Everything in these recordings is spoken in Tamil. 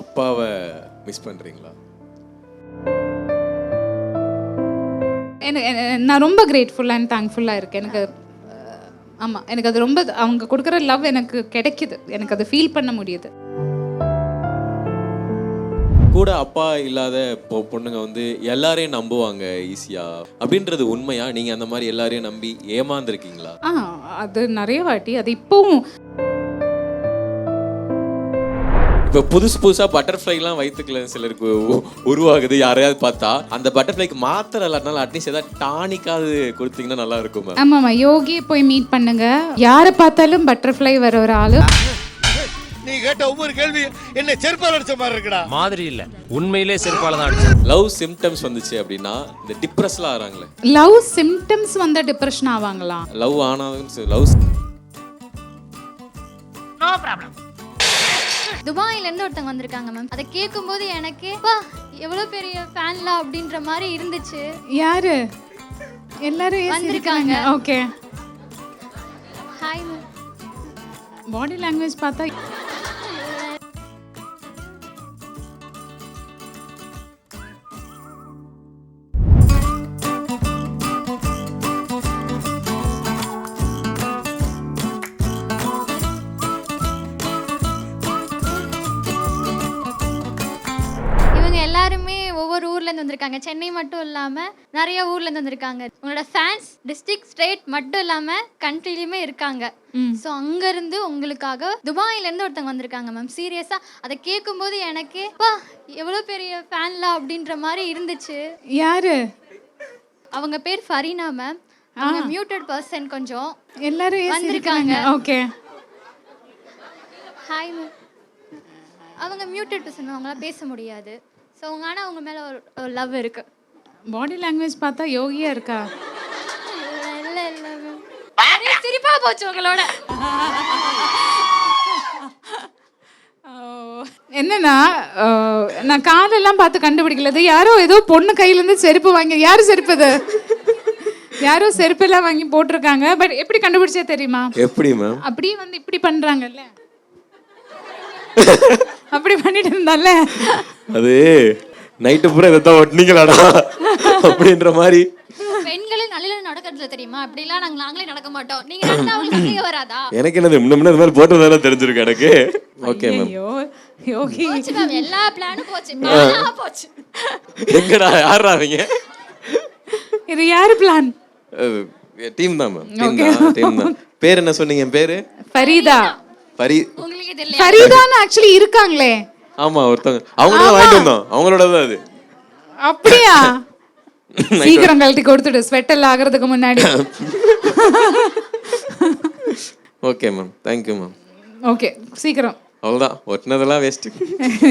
அப்பாவை மிஸ் பண்ணுறீங்களா? நான் ரொம்ப கிரேட்ஃபுல்லாக அண்ட் தேங்க்ஃபுல்லாக இருக்கேன். எனக்கு ஆமாம், எனக்கு அது ரொம்ப அவங்க கொடுக்குற லவ் எனக்கு கிடைக்குது, எனக்கு அதை ஃபீல் பண்ண முடியுது. கூட அப்பா இல்லாத பொண்ணுங்க வந்து எல்லாரையும் நம்புவாங்க ஈஸியா அப்படின்றது உண்மையா? நீங்க அந்த மாதிரி எல்லாரையும் நம்பி ஏமாந்துருக்கீங்களா? அது நிறைய வாட்டி. அது இப்போவும் இப்போ புதுசா பட்டர்ஃப்ளைலாம் வயிற்றுக்குள்ள சிலருக்கு உருவாகுது. யாரையாவது பார்த்தா அந்த பட்டர்ஃப்ளைக்கு மாத்திரை இல்லாட்டினாலும் அட்லீஸ்ட் ஏதாவது டானிக்காவது கொடுத்தீங்கன்னா நல்லா இருக்கும் மேம். ஆமாம்மா, யோகி போய் மீட் பண்ணுங்க. யாரை பார்த்தாலும் பட்டர்ஃப்ளை வர ஒரு ஆளு. நீ கேட்ட ஒவ்வொரு கேள்வி என்ன செருப்பால் அடிச்ச மாதிரி இருக்குடா. மாதிரி இல்ல, உண்மையிலே செருப்பால தான் அடிச்சேன். லவ் சிம்டம்ஸ் வந்துச்சு அப்படின்னா இந்த டிப்ரெஸ்லாம் ஆறாங்களே. லவ் சிம்டம்ஸ் வந்தா டிப்ரெஷன் ஆவாங்களா? லவ் ஆனாலும் லவ் நோ ப்ராப்ளம். துபாயில இருந்து ஒருத்தங்க வந்திருக்காங்க மேம். அதை கேட்கும்போது எனக்கு எவ்வளவு பெரிய ஃபேன்ல அப்படின்ற மாதிரி இருந்துச்சு. யாரு? எல்லாரும் வந்திருக்காங்க. Okay. Hi ma'am. Body language பார்த்தா எல்லாருமே ஒவ்வொரு ஊர்ல இருந்து வந்திருக்காங்க. சென்னை மட்டும் இல்லாம நிறைய ஊர்ல இருந்து வந்திருக்காங்க. உங்களோட ஃபேன்ஸ் டிஸ்ட்ரிக்ட் ஸ்டேட் மட்டும் இல்லாம கண்ட்ரிலயுமே இருக்காங்க. ஸோ அங்க இருந்து உங்களுக்காக துபாயில இருந்து ஒருத்தங்க வந்திருக்காங்க மேம். சீரியஸா அதை கேட்கும்போது எனக்கு எவ்வளவு பெரிய ஃபேன்ல அப்படின்ற மாதிரி இருந்துச்சு. யாரு? அவங்க பேர் ஃபரீனா மேம். அவங்க மியூட்டட் பர்சன். கொஞ்சம் எல்லாரும் வந்திருக்காங்க. ஓகே. Hi ma'am. அவங்க மியூட்டட் பர்சன், அவங்களால பேச முடியாது. ஸோ ஆனால் அவங்க மேலே ஒரு லவ் இருக்கு. பாடி லாங்குவேஜ் பார்த்தா யோகியா இருக்கா? இல்லை இல்லை மேம், சிரிப்பா போச்சு உங்களோட. என்னன்னா, நான் காலெல்லாம் பார்த்து கண்டுபிடிக்கல. யாரோ ஏதோ பொண்ணு கையிலேருந்து செருப்பு வாங்கி, யாரு செருப்பு இது? யாரோ செருப்பெல்லாம் வாங்கி போட்டிருக்காங்க. பட் எப்படி கண்டுபிடிச்சே தெரியுமா? எப்படி மேம்? அப்படியே வந்து இப்படி பண்றாங்கல்ல, அப்படி பண்ணிட்டு இருந்தால அது நைட்டு பூரா இதைத்தான் ஒட்டினீங்களாடா அப்படின்ற மாதிரி. பெண்களே நல்ல நடக்கிறதுல தெரியுமா? அப்படிலாம் நாங்களே நடக்க மாட்டோம். நீங்க நடந்தா உங்களுக்கு வராதா? எனக்கு என்னது முன்ன இது மாதிரி போட்டதால தெரிஞ்சிருக்கு எனக்கு. Okay ma'am. யோகி போச்சு மேம், எல்லா பிளானும் போச்சு. பிளானா போச்சு. எங்கடா யாரா அவங்க? இது யாரு பிளான்? டீம் தான் மேம். டீம் தான். பேர் என்ன சொன்னீங்க? பேரு ஃபரீதா. உங்களுக்கு தெரியல? ஃபரீதான்னு ஆக்சுவலி இருக்காங்களே. ஆமா, ஒருத்தங்க அவங்களோட வாங்கிட்டு வந்தோம். அவங்களோட தான் அது. அப்படியா? சீக்கிரம் கழட்டி கொடுத்துடு, ஸ்வெட்டல் ஆகிறதுக்கு முன்னாடி. Okay ma'am, thank you ma'am. Okay, சீக்கிரம். அவ்வளோதான், ஒட்டினதெல்லாம் வேஸ்ட்.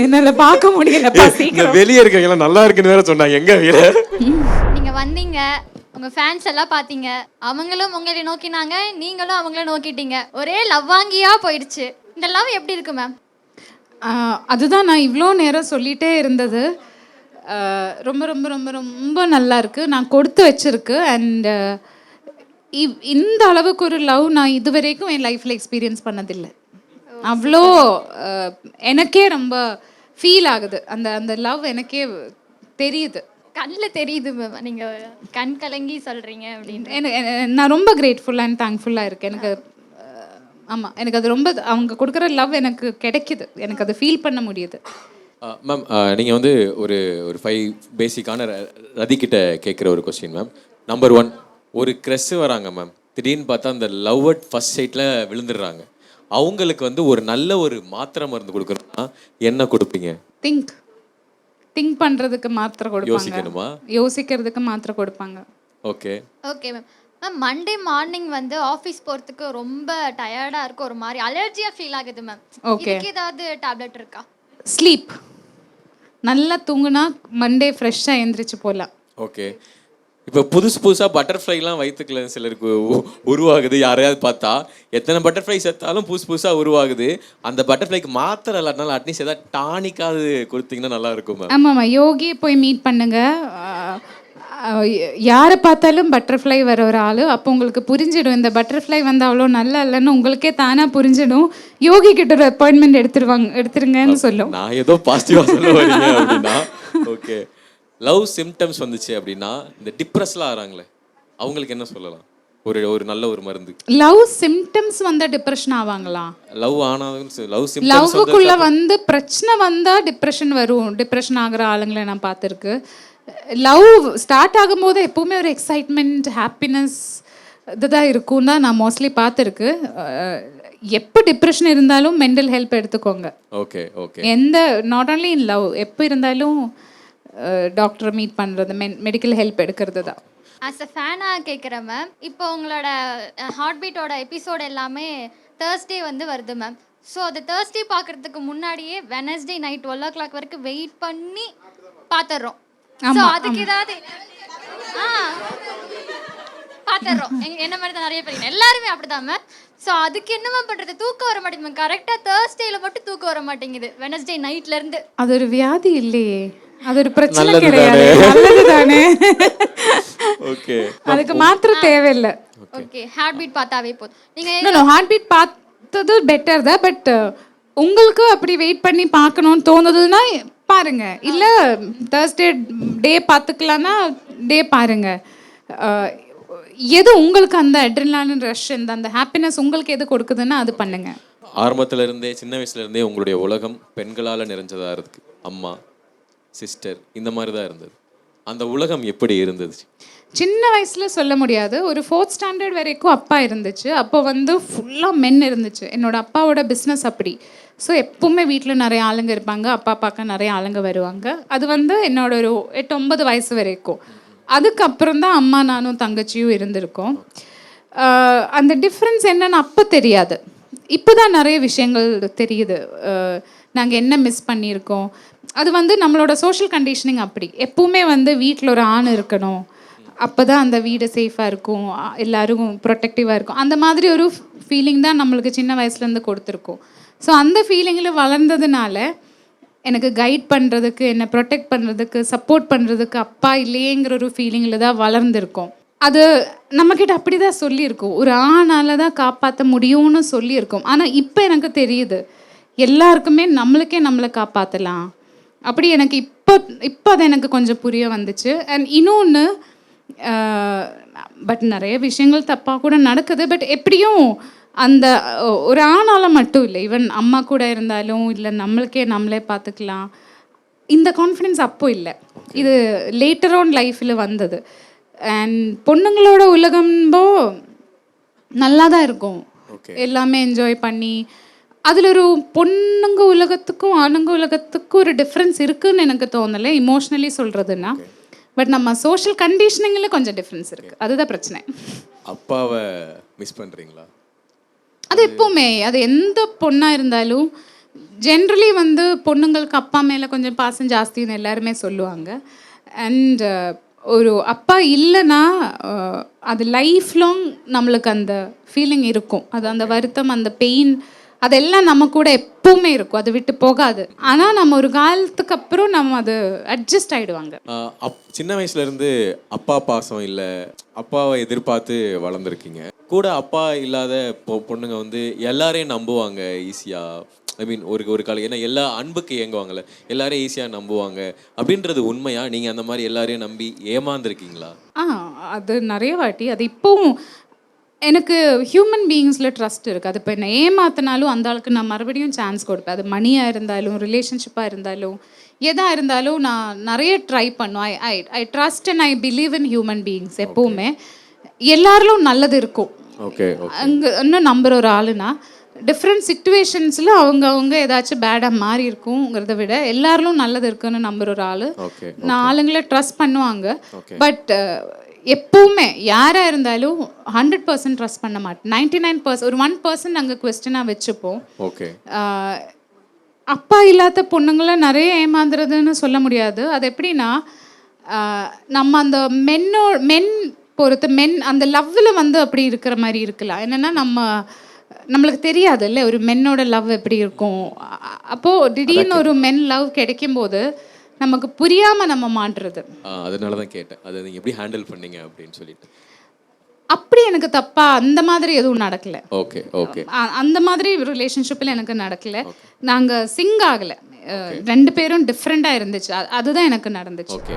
என்னால பார்க்க முடியலப்பா. சீக்கிரம். வெளியே இருக்கவங்க நல்லா இருக்குன்னு வேற சொன்னாங்க. எங்க வீர நீங்க வந்தீங்க, உங்க ஃபேன்ஸ் எல்லாம் பாத்தீங்க, அவங்களும் உங்களை நோக்கினாங்க, நீங்களும் அவங்கள நோக்கிட்டீங்க. ஒரே லவ் வாங்கியா போயிடுச்சு. இந்த லவ் எப்படி இருக்கு மேம்? அதுதான் நான் இவ்வளோ நேரம் சொல்லிட்டே இருந்தது. ரொம்ப ரொம்ப ரொம்ப ரொம்ப நல்லா இருக்கு. நான் கொடுத்து வச்சிருக்கு. அண்ட் இந்த அளவுக்கு ஒரு லவ் நான் இது வரைக்கும் என் லைஃப்ல எக்ஸ்பீரியன்ஸ் பண்ணதில்லை. அவ்வளோ எனக்கே ரொம்ப ஃபீல் ஆகுது. அந்த அந்த லவ் எனக்கே தெரியுது, கண்ணில் தெரியுது மேம். நீங்க கண் கலங்கி சொல்றீங்க அப்படின்னு. நான் ரொம்ப கிரேட்ஃபுல்லாக அண்ட் தேங்க்ஃபுல்லாக இருக்கேன். எனக்கு ஆமாம், எனக்கு அது ரொம்ப அவங்க கொடுக்குற லவ் எனக்கு கிடைக்குது, எனக்கு அதை ஃபீல் பண்ண முடியுது. மேம், நீங்கள் வந்து ஒரு 5 பேசிக்கான ரதிக்கிட்ட கேட்குற ஒரு கொஸ்டின் மேம். நம்பர் 1, ஒரு க்ரெஷ் வராங்க மேம். திடீர்னு பார்த்தா அந்த லவ் அட் ஃபர்ஸ்ட் சைட்டில் விழுந்துடுறாங்க. அவங்களுக்கு வந்து ஒரு நல்ல ஒரு மாத்திரை மருந்து கொடுக்குறோம்னா என்ன கொடுப்பீங்க? திங்க் பண்ணுறதுக்கு மாத்திரை கொடுப்பாங்க. யோசிக்கணுமா? யோசிக்கிறதுக்கு மாத்திரை கொடுப்பாங்க. Okay ma'am. Ma'am, Monday morning வந்து ஆஃபீஸ் போகிறதுக்கு ரொம்ப டயர்டாக இருக்கும், ஒரு மாதிரி அலர்ஜியாக ஃபீல் ஆகுது மேம். இதுக்கு ஏதாவது டேப்லெட் இருக்கா? ஸ்லீப். நல்லா தூங்குனா மண்டே ஃப்ரெஷ்ஷாக எழுந்திரிச்சு போகலாம். ஓகே. இப்போ புதுசாக பட்டர்ஃப்ளைலாம் வயிற்றுக்குள்ள சிலருக்கு உருவாகுது. யாரையாவது பார்த்தா எத்தனை பட்டர்ஃப்ளை செத்தாலும் புதுசாக உருவாகுது. அந்த பட்டர்ஃப்ளைக்கு மாத்திரை இல்லாட்டினாலும் அட்லீஸ்ட் ஏதாவது டானிக்காவது கொடுத்தீங்கன்னா நல்லா இருக்கும் மேம். ஆமாம்மா, யோகி போய் மீட் பண்ணுங்க. யாரை பார்த்தாலும் பட்டர்ஃப்ளை வர ஒரு ஆள். அப்போ உங்களுக்கு புரிஞ்சிடும் இந்த பட்டர்ஃப்ளை வந்து அவ்வளோ நல்லா இல்லைன்னு உங்களுக்கே தானாக புரிஞ்சிடும். யோகி கிட்ட ஒரு அப்பாயின்மெண்ட் எடுத்துருங்கன்னு சொல்லும். நான் ஏதோ பாசிட்டிவாக சொல்ல வரீங்க அப்படின்னா ஓகே. லவ் சிம்டம்ஸ் வந்துச்சு அப்படின்னா இந்த டிப்ரெஸ்லாம் ஆகிறாங்களே அவங்களுக்கு என்ன சொல்லலாம்? ஒரு நல்ல ஒரு மருந்து. லவ் சிம்டம்ஸ் வந்தா டிப்ரெஷன் ஆவாங்களா? லவ் ஆனாலும் லவ் சிம்டம்ஸ் லவ்வுக்குள்ள வந்து பிரச்சனை வந்தா டிப்ரெஷன் வரும். டிப்ரெஷன் ஆகிற ஆளுங்களை நான் பார்த்துருக்கு. லவ் ஸ்டார்ட் ஆகும்போது எப்பவுமே ஒரு எக்ஸைட்மெண்ட் ஹாப்பினஸ் இதுதான் இருக்கும் தான் நான் மோஸ்ட்லி பார்த்துருக்கு. எப்போ டிப்ரெஷன் இருந்தாலும் மென்டல் ஹெல்ப் எடுத்துக்கோங்க. Okay okay. எந்த நாட் ஓன்லி இன் லவ், எப்போ இருந்தாலும் டாக்டரை மீட் பண்ணுறது, மெடிக்கல் ஹெல்ப் எடுக்கிறது தான். ஆஸ் அ ஃபேனாக கேட்குறேன் மேம். இப்போ உங்களோட ஹார்ட் பீட்டோட எபிசோட் எல்லாமே தேர்ஸ்டே வந்து வருது மேம். ஸோ அது தேர்ஸ்டே பார்க்குறதுக்கு முன்னாடியே வெனஸ்டே நைட் 12 o'clock வரைக்கும் வெயிட் பண்ணி பார்த்துட்றோம். ஸோ அதுக்கு ஏதாவது பார்த்துட்றோம். என்ன மாதிரி தான் நிறைய பேர் எல்லாருமே அப்படிதான் மேம். ஸோ அதுக்கு என்னமா பண்ணுறது? தூக்கம் வர மாட்டேங்குது மேம். கரெக்டாக தேர்ஸ்டேல மட்டும் தூக்கம் வர மாட்டேங்குது வெனஸ்டே நைட்லேருந்து. அது ஒரு வியாதி இல்லையே, அது ஒரு பிரச்சனை கிடையாது. நல்லது தானே. ஓகே. அதுக்கு மாத்திரம் தேவையில்லை. ஓகே, ஹார்ட் பீட் பார்த்தாவே போதும். நீங்கள் ஹார்ட் பீட் பார்த்தது பெட்டர் தான். பட் உங்களுக்கு அப்படி வெயிட் பண்ணி பார்க்கணும்னு தோணுதுன்னா பாருங்க. இல்லை தேர்ஸ்டே டே பார்த்துக்கலான்னா டே பாருங்க. எது உங்களுக்கு அந்த அட்ரினலின் ரஷ் அந்த ஹாப்பினஸ் உங்களுக்கு எது கொடுக்குதுன்னா அது பண்ணுங்க. ஆரம்பத்துல இருந்தே சின்ன வயசுல இருந்தே உங்களுடைய உலகம் பெண்களால் நிறைஞ்சதா இருக்கு. அம்மா, சிஸ்டர், இந்த மாதிரி தான் இருந்தது. அந்த உலகம் எப்படி இருந்தது? சின்ன வயசில் சொல்ல முடியாது. ஒரு 4th ஸ்டாண்டர்ட் வரைக்கும் அப்பா இருந்துச்சு. அப்போ வந்து ஃபுல்லாக மென் இருந்துச்சு. என்னோட அப்பாவோட பிஸ்னஸ் அப்படி. ஸோ எப்பவுமே வீட்டில் நிறைய ஆளுங்க இருப்பாங்க. அப்பா பார்க்க நிறைய ஆளுங்க வருவாங்க. அது வந்து என்னோட ஒரு 8-9 வயசு வரைக்கும். அதுக்கப்புறம் தான் அம்மா நானும் தங்கச்சியும் இருந்திருக்கோம். அந்த டிஃப்ரென்ஸ் என்னன்னு அப்போ தெரியாது. இப்போ தான் நிறைய விஷயங்கள் தெரியுது. நாங்கள் என்ன மிஸ் பண்ணியிருக்கோம். அது வந்து நம்மளோட சோஷியல் கண்டிஷனிங் அப்படி. எப்பவுமே வந்து வீட்டில் ஒரு ஆண் இருக்கணும், அப்போ தான் அந்த வீடு சேஃபாக இருக்கும், எல்லோரும் ப்ரொடெக்டிவாக இருக்கும். அந்த மாதிரி ஒரு ஃபீலிங் தான் நம்மளுக்கு சின்ன வயசுலேருந்து கொடுத்துருக்கோம். ஸோ அந்த ஃபீலிங்கில் வளர்ந்ததுனால எனக்கு கைட் பண்ணுறதுக்கு, என்னை ப்ரொடெக்ட் பண்ணுறதுக்கு, சப்போர்ட் பண்ணுறதுக்கு அப்பா இல்லையேங்கிற ஒரு ஃபீலிங்கில் தான் வளர்ந்துருக்கோம். அது நம்மக்கிட்ட அப்படி தான் சொல்லியிருக்கோம். ஒரு ஆணால் தான் காப்பாற்ற முடியும்னு சொல்லியிருக்கோம். ஆனால் இப்போ எனக்கு தெரியுது எல்லாருக்குமே நம்மளை காப்பாற்றலாம் அப்படி. எனக்கு இப்போ அது எனக்கு கொஞ்சம் புரிய வந்துச்சு. அண்ட் இன்னொன்று, பட் நிறைய விஷயங்கள் தப்பாக கூட நடக்குது. பட் எப்படியும் அந்த ஒரு ஆணால் மட்டும் இல்லை, ஈவன் அம்மா கூட இருந்தாலும் இல்லை நம்மளே பார்த்துக்கலாம், இந்த கான்ஃபிடென்ஸ் அப்போ இல்லை. இது லேட்டர் ஆன் லைஃப்பில் வந்தது. அண்ட் பொண்ணுங்களோட உலகம்போ நல்லா தான் இருக்கும். எல்லாமே என்ஜாய் பண்ணி அதில் ஒரு பொண்ணுங்க உலகத்துக்கும் ஆணுங்க உலகத்துக்கும் ஒரு டிஃப்ரென்ஸ் இருக்குதுன்னு எனக்கு தோணலை, இமோஷ்னலி சொல்கிறதுன்னா. பட் நம்ம சோஷியல் கண்டிஷனிங்கில் கொஞ்சம் டிஃப்ரென்ஸ் இருக்குது. அதுதான் பிரச்சனை. அப்பாவை மிஸ் பண்ணுறீங்களா? அது எப்போவுமே, அது எந்த பொண்ணாக இருந்தாலும் ஜென்ரலி வந்து பொண்ணுங்களுக்கு அப்பா மேலே கொஞ்சம் பாசம் ஜாஸ்தின்னு எல்லாருமே சொல்லுவாங்க. அண்ட் ஒரு அப்பா இல்லைன்னா அது லைஃப் லாங் நம்மளுக்கு அந்த ஃபீலிங் இருக்கும். அது அந்த வருத்தம், அந்த பெயின், அதெல்லாம் நம்ம கூட எப்பவுமே இருக்கும், அது விட்டு போகாது. ஆனால் நம்ம ஒரு காலத்துக்கு அப்புறம் நம்ம அது அட்ஜஸ்ட் ஆகிடுவாங்க. சின்ன வயசுலேருந்து அப்பா பாசம் இல்லை, அப்பாவை எதிர்பார்த்து வளர்ந்துருக்கீங்க. கூட அப்பா இல்லாத பொண்ணுங்க வந்து எல்லாரையும் நம்புவாங்க ஈஸியாக. ஐ மீன் ஒரு காலம் ஏன்னா எல்லா அன்புக்கு ஏங்குவாங்கள்ல, எல்லாரையும் ஈஸியாக நம்புவாங்க அப்படின்றது உண்மையா? நீங்கள் அந்த மாதிரி எல்லாரையும் நம்பி ஏமாந்துருக்கீங்களா? அது நிறைய வாட்டி. அது இப்போவும் எனக்கு ஹியூமன் பீயிங்ஸில் ட்ரஸ்ட் இருக்குது. அது இப்போ என்னை ஏமாத்தினாலும் அந்த ஆளுக்கு நான் மறுபடியும் சான்ஸ் கொடுப்பேன். அது மணியாக இருந்தாலும், ரிலேஷன்ஷிப்பாக இருந்தாலும், எதாக இருந்தாலும் நான் நிறைய ட்ரை பண்ணுவேன். I trust and I believe in human beings. எப்போவுமே எல்லாரிலும் நல்லது இருக்கும். அங்கே இன்னும் நம்புகிற ஒரு ஆளுனா டிஃப்ரெண்ட் சிச்சுவேஷன்ஸில் அவங்க ஏதாச்சும் பேடாக மாறி இருக்குங்கிறத விட எல்லாரிலும் நல்லது இருக்குன்னு நம்புகிற ஒரு ஆள். நான் ஆளுங்களை ட்ரஸ்ட் பண்ணுவாங்க. பட் எப்பவுமே யாராக இருந்தாலும் 100% ட்ரஸ்ட் பண்ண மாட்டேன். 99%, ஒரு 1% நாங்கள் குவெஸ்டனாக வச்சுப்போம். அப்பா இல்லாத பொண்ணுங்களை நிறைய ஏமாந்துறதுன்னு சொல்ல முடியாது. அது எப்படின்னா, நம்ம அந்த மென் பொறுத்து அந்த லவ்வில் வந்து அப்படி இருக்கிற மாதிரி இருக்கலாம். என்னென்னா நம்மளுக்கு தெரியாது இல்லை ஒரு மென்னோட லவ் எப்படி இருக்கும். அப்போது திடீர்னு ஒரு மென் லவ் கிடைக்கும்போது நமக்கு புரியாமல் நம்ம மாட்டுறது. அதனால தான் கேட்டேன், அதை நீங்கள் எப்படி ஹேண்டில் பண்ணீங்க அப்படின்னு சொல்லிட்டு. அப்படி எனக்கு தப்பா அந்த மாதிரி எதுவும் நடக்கல. Okay okay. அந்த மாதிரி ரிலேஷன்ஷிப்பில் எனக்கு நடக்கல. நாங்கள் சிங்க் ஆகலை, 2 பேரும் டிஃப்ரெண்ட்டாக இருந்துச்சு. அதுதான் எனக்கு நடந்துச்சு. ஓகே.